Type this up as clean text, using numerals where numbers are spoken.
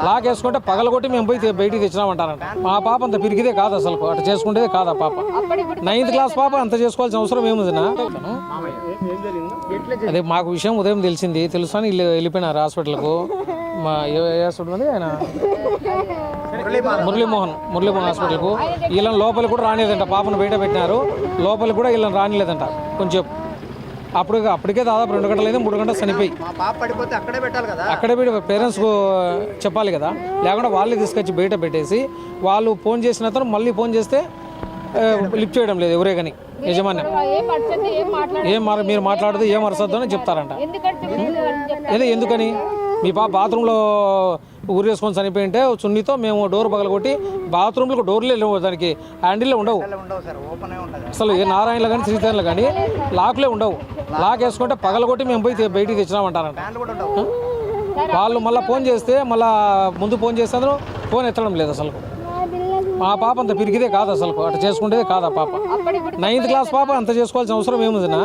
Lock వేసుకుంటే పగలగొట్టి మేము పోయి బయటికి తెచ్చినామంటారంట. మా పాప అంత పిరికిదే కాదు అసలు, అటు చేసుకుంటేదే కాదు ఆ పాప. 9th క్లాస్ పాప అంత చేసుకోవాల్సిన అవసరం ఏముందినా? అదే మాకు విషయం ఉదయం తెలిసింది, తెలుసని వెళ్ళిపోయినారు హాస్పిటల్కు. మా ఆయన మురళీమోహన్ హాస్పిటల్కు. వీళ్ళని లోపలికి కూడా రానిలేదంట, పాపను బయట పెట్టినారు. లోపలికి కూడా వీళ్ళని రానిలేదంట. కొంచెం అప్పటికే దాదాపు 2 గంటలు అయితే 3 గంటలు చనిపోయి అక్కడే పెట్టి పేరెంట్స్కు చెప్పాలి కదా, లేకుండా వాళ్ళే తీసుకొచ్చి బయట పెట్టేసి వాళ్ళు ఫోన్ చేసిన అతను మళ్ళీ ఫోన్ చేస్తే లిఫ్ట్ చేయడం లేదు ఎవరే కానీ యజమాన్యం. మీరు మాట్లాడితే ఏం అరసద్దు అని చెప్తారంట. ఎందుకని మీ పాప బాత్రూంలో ఊరేసుకొని చనిపోయింటే చున్నీతో మేము డోర్ పగలగొట్టి బాత్రూంలో డోర్లే లేవు, దానికి హ్యాండిల్లే ఉండవు అసలు. ఏ నారాయణలో కానీ శ్రీధర్లో కానీ లాక్లే ఉండవు. లాక్ వేసుకుంటే పగలగొట్టి మేము పోయి బయటికి తెచ్చినామంటారంట. వాళ్ళు మళ్ళీ ఫోన్ చేస్తే ముందు ఫోన్ చేస్తే అందరూ ఫోన్ ఎత్తడం లేదు అసలు. మా పాప అంత పిరికిదే కాదు అసలు, అటు చేసుకుంటేదే కాదు ఆ పాప. 9th క్లాస్ పాప అంత చేసుకోవాల్సిన అవసరం ఏముందినా?